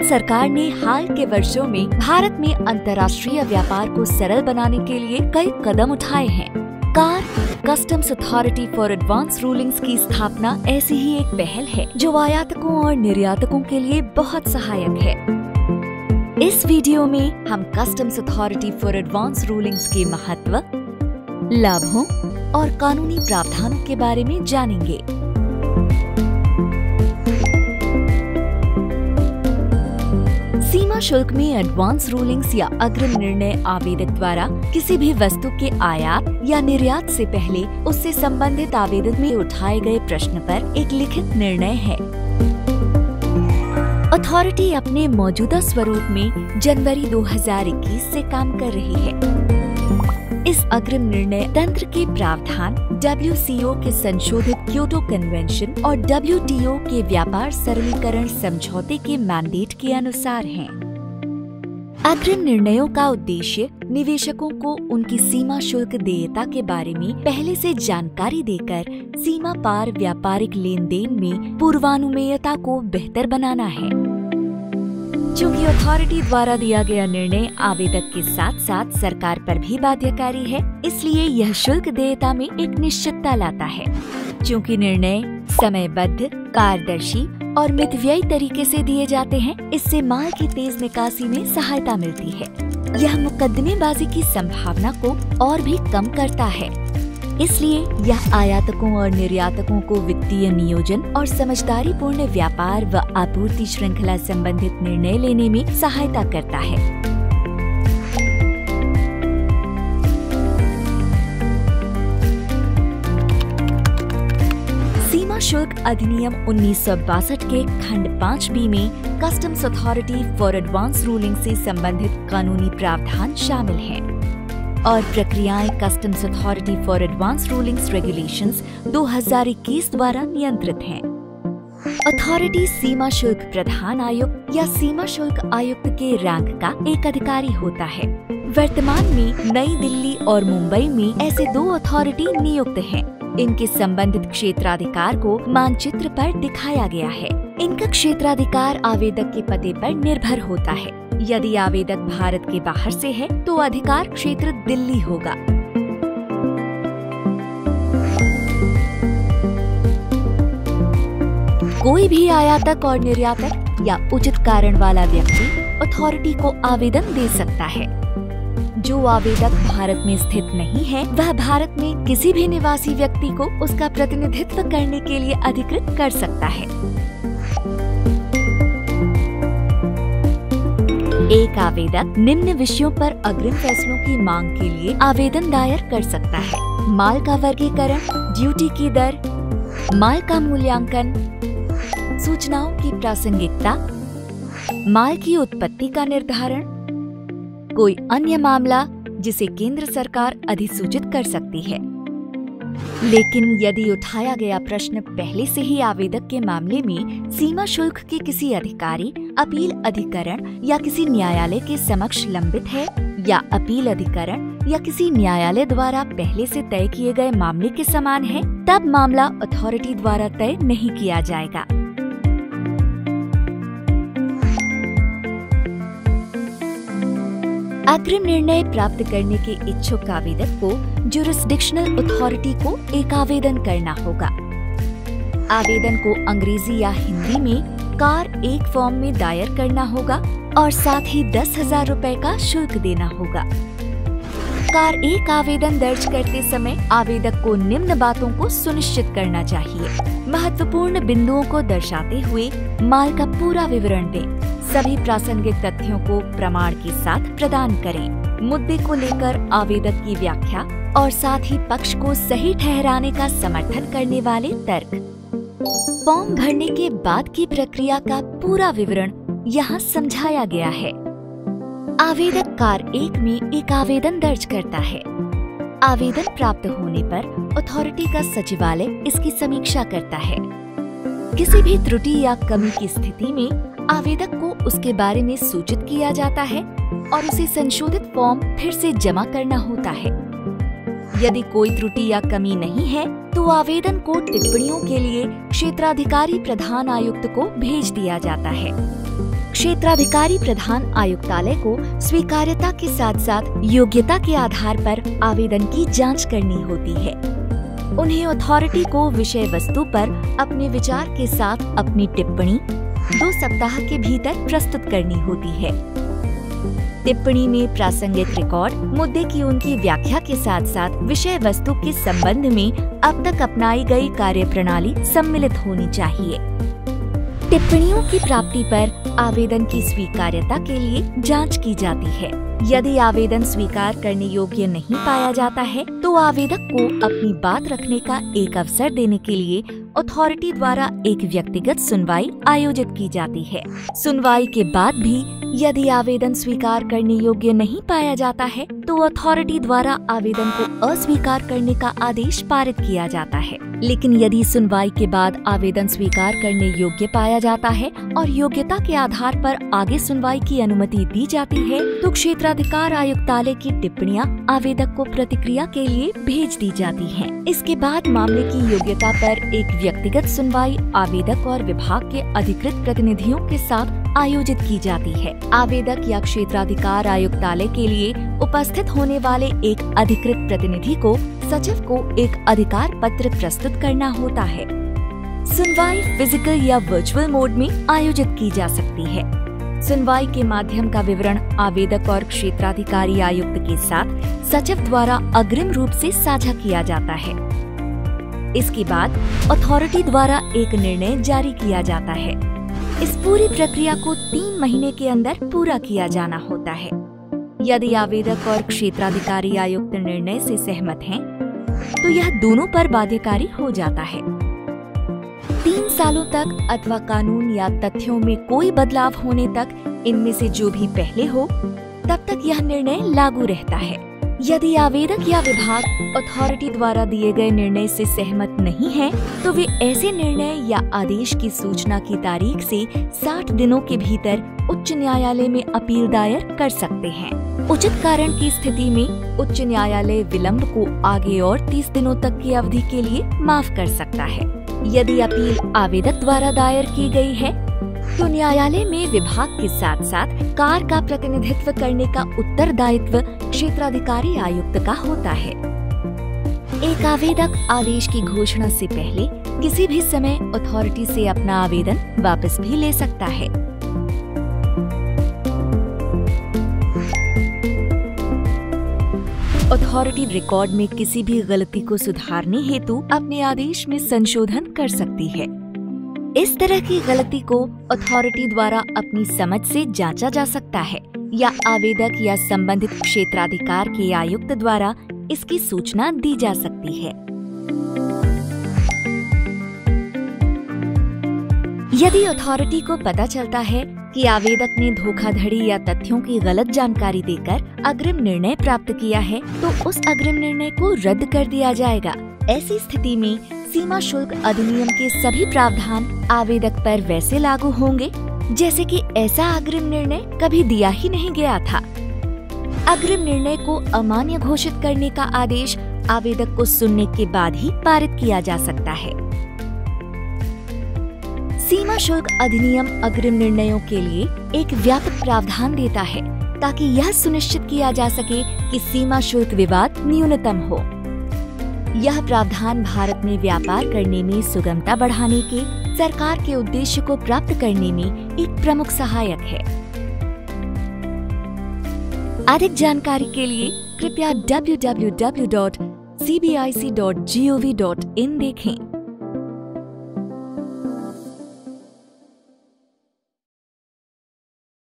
सरकार ने हाल के वर्षों में भारत में अंतर्राष्ट्रीय व्यापार को सरल बनाने के लिए कई कदम उठाए हैं। Car customs authority for advance rulings की स्थापना ऐसी ही एक पहल है जो आयातकों और निर्यातकों के लिए बहुत सहायक है। इस वीडियो में हम customs authority for advance rulings के महत्व, लाभों और कानूनी प्रावधानों के बारे में जानेंगे। सीमा शुल्क में एडवांस रूलिंग्स या अग्रिम निर्णय आवेदक द्वारा किसी भी वस्तु के आयात या निर्यात से पहले उससे संबंधित आवेदन में उठाए गए प्रश्न पर एक लिखित निर्णय है। अथॉरिटी अपने मौजूदा स्वरूप में जनवरी 2021 से काम कर रही है। इस अग्रिम निर्णय तंत्र के प्रावधान WCO के संशोधित क्योटो कन्वेंशन और WTO के व्यापार सरलीकरण समझौते के मैंडेट के अनुसार हैं। अग्रिम निर्णयों का उद्देश्य निवेशकों को उनकी सीमा शुल्क देयता के बारे में पहले से जानकारी देकर सीमा पार व्यापारिक लेन देन में पूर्वानुमेयता को बेहतर बनाना है। चूँकि अथॉरिटी द्वारा दिया गया निर्णय आवेदक के साथ साथ सरकार पर भी बाध्यकारी है, इसलिए यह शुल्क देयता में एक निश्चितता लाता है। चूँकि निर्णय समयबद्ध, पारदर्शी और मितव्ययी तरीके से दिए जाते हैं, इससे माल की तेज निकासी में सहायता मिलती है। यह मुकदमेबाजी की संभावना को और भी कम करता है। इसलिए यह आयातकों और निर्यातकों को वित्तीय नियोजन और समझदारीपूर्ण व्यापार व आपूर्ति श्रृंखला संबंधित निर्णय लेने में सहायता करता है। सीमा शुल्क अधिनियम 1962 के खंड 5B में customs authority for advance ruling से संबंधित कानूनी प्रावधान शामिल हैं और प्रक्रियाएं customs authority for advance rulings regulations 2021 द्वारा नियंत्रित हैं। अथॉरिटी सीमा शुल्क प्रधान आयुक्त या सीमा शुल्क आयुक्त के रैंक का एक अधिकारी होता है। वर्तमान में नई दिल्ली और मुंबई में ऐसे 2 अथॉरिटी नियुक्त हैं। इनके संबंधित क्षेत्राधिकार को मानचित्र पर दिखाया गया है। इनका क्षेत्राधिकार आवेदक के पते पर निर्भर होता है। यदि आवेदक भारत के बाहर से है तो अधिकार क्षेत्र दिल्ली होगा। कोई भी आयातक और निर्यातक या उचित कारण वाला व्यक्ति अथॉरिटी को आवेदन दे सकता है। जो आवेदक भारत में स्थित नहीं है, वह भारत में किसी भी निवासी व्यक्ति को उसका प्रतिनिधित्व करने के लिए अधिकृत कर सकता है। एक आवेदक निम्न विषयों पर अग्रिम फैसलों की मांग के लिए आवेदन दायर कर सकता है: माल का वर्गीकरण, ड्यूटी की दर, माल का मूल्यांकन, सूचनाओं की प्रासंगिकता, माल की उत्पत्ति का निर्धारण, कोई अन्य मामला जिसे केंद्र सरकार अधिसूचित कर सकती है। लेकिन यदि उठाया गया प्रश्न पहले से ही आवेदक के मामले में सीमा शुल्क के किसी अधिकारी, अपील अधिकरण या किसी न्यायालय के समक्ष लंबित है, या अपील अधिकरण या किसी न्यायालय द्वारा पहले से तय किए गए मामले के समान है, तब मामला अथॉरिटी द्वारा तय नहीं किया जाएगा। अग्रिम निर्णय प्राप्त करने के इच्छुक आवेदक को ज्यूरिसडिक्शनल अथॉरिटी को एक आवेदन करना होगा। आवेदन को अंग्रेजी या हिंदी में कार 1 फॉर्म में दायर करना होगा और साथ ही 10,000 रुपए का शुल्क देना होगा। कार 1 आवेदन दर्ज करते समय आवेदक को निम्न बातों को सुनिश्चित करना चाहिए: महत्वपूर्ण बिंदुओं को दर्शाते हुए माल का पूरा विवरण दें, सभी प्रासंगिक तथ्यों को प्रमाण के साथ प्रदान करें, मुद्दे को लेकर आवेदक की व्याख्या और साथ ही पक्ष को सही ठहराने का समर्थन करने वाले तर्क। फॉर्म भरने के बाद की प्रक्रिया का पूरा विवरण यहाँ समझाया गया है। आवेदक कार 1 में एक आवेदन दर्ज करता है। आवेदन प्राप्त होने पर अथॉरिटी का सचिवालय इसकी समीक्षा करता है। किसी भी त्रुटि या कमी की स्थिति में आवेदक को उसके बारे में सूचित किया जाता है और उसे संशोधित फॉर्म फिर से जमा करना होता है। यदि कोई त्रुटि या कमी नहीं है तो आवेदन को टिप्पणियों के लिए क्षेत्राधिकारी प्रधान आयुक्त को भेज दिया जाता है। क्षेत्राधिकारी प्रधान आयुक्तालय को स्वीकार्यता के साथ साथ योग्यता के आधार पर आवेदन की जांच करनी होती है। उन्हें अथॉरिटी को विषय वस्तु पर अपने विचार के साथ अपनी टिप्पणी 2 सप्ताह के भीतर प्रस्तुत करनी होती है। टिप्पणी में प्रासंगिक रिकॉर्ड, मुद्दे की उनकी व्याख्या के साथ साथ विषय वस्तु के संबंध में अब तक अपनाई गई कार्यप्रणाली सम्मिलित होनी चाहिए। टिप्पणियों की प्राप्ति पर आवेदन की स्वीकार्यता के लिए जांच की जाती है। यदि आवेदन स्वीकार करने योग्य नहीं पाया जाता है तो आवेदक को अपनी बात रखने का एक अवसर देने के लिए अथॉरिटी द्वारा एक व्यक्तिगत सुनवाई आयोजित की जाती है। सुनवाई के बाद भी यदि आवेदन स्वीकार करने योग्य नहीं पाया जाता है तो अथॉरिटी द्वारा आवेदन को अस्वीकार करने का आदेश पारित किया जाता है। लेकिन यदि सुनवाई के बाद आवेदन स्वीकार करने योग्य पाया जाता है और योग्यता के आधार पर आगे सुनवाई की अनुमति दी जाती है तो क्षेत्राधिकार आयुक्तालय की टिप्पणियां आवेदक को प्रतिक्रिया के लिए भेज दी जाती हैं। इसके बाद मामले की योग्यता पर एक व्यक्तिगत सुनवाई आवेदक और विभाग के अधिकृत प्रतिनिधियों के साथ आयोजित की जाती है। आवेदक या क्षेत्राधिकार आयुक्तालय के लिए उपस्थित होने वाले एक अधिकृत प्रतिनिधि को सचिव को एक अधिकार पत्र प्रस्तुत करना होता है। सुनवाई फिजिकल या वर्चुअल मोड में आयोजित की जा सकती है। सुनवाई के माध्यम का विवरण आवेदक और क्षेत्राधिकारी आयुक्त के साथ सचिव द्वारा अग्रिम रूप से साझा किया जाता है। इसके बाद अथॉरिटी द्वारा एक निर्णय जारी किया जाता है। इस पूरी प्रक्रिया को 3 महीने के अंदर पूरा किया जाना होता है। यदि आवेदक और क्षेत्राधिकारी आयुक्त निर्णय से सहमत हैं, तो यह दोनों पर बाध्यकारी हो जाता है। 3 सालों तक अथवा कानून या तथ्यों में कोई बदलाव होने तक इनमें से जो भी पहले हो तब तक यह निर्णय लागू रहता है। यदि आवेदक या विभाग अथॉरिटी द्वारा दिए गए निर्णय से सहमत नहीं है तो वे ऐसे निर्णय या आदेश की सूचना की तारीख से 60 दिनों के भीतर उच्च न्यायालय में अपील दायर कर सकते हैं। उचित कारण की स्थिति में उच्च न्यायालय विलंब को आगे और 30 दिनों तक की अवधि के लिए माफ कर सकता है। यदि अपील आवेदक द्वारा दायर की गई है तो न्यायालय में विभाग के साथ साथ कार का प्रतिनिधित्व करने का उत्तरदायित्व क्षेत्राधिकारी आयुक्त का होता है। एक आवेदक आदेश की घोषणा से पहले किसी भी समय अथॉरिटी से अपना आवेदन वापस भी ले सकता है। अथॉरिटी रिकॉर्ड में किसी भी गलती को सुधारने हेतु अपने आदेश में संशोधन कर सकती है। इस तरह की गलती को अथॉरिटी द्वारा अपनी समझ से जांचा जा सकता है या आवेदक या संबंधित क्षेत्राधिकार के आयुक्त द्वारा इसकी सूचना दी जा सकती है। यदि अथॉरिटी को पता चलता है कि आवेदक ने धोखाधड़ी या तथ्यों की गलत जानकारी देकर अग्रिम निर्णय प्राप्त किया है तो उस अग्रिम निर्णय को रद्द कर दिया जाएगा। ऐसी स्थिति में सीमा शुल्क अधिनियम के सभी प्रावधान आवेदक पर वैसे लागू होंगे जैसे कि ऐसा अग्रिम निर्णय कभी दिया ही नहीं गया था। अग्रिम निर्णय को अमान्य घोषित करने का आदेश आवेदक को सुनने के बाद ही पारित किया जा सकता है। सीमा शुल्क अधिनियम अग्रिम निर्णयों के लिए एक व्यापक प्रावधान देता है ताकि यह सुनिश्चित किया जा सके कि सीमा शुल्क विवाद न्यूनतम हो। यह प्रावधान भारत में व्यापार करने में सुगमता बढ़ाने के सरकार के उद्देश्य को प्राप्त करने में एक प्रमुख सहायक है। अधिक जानकारी के लिए कृपया www.cbic.gov.in देखें।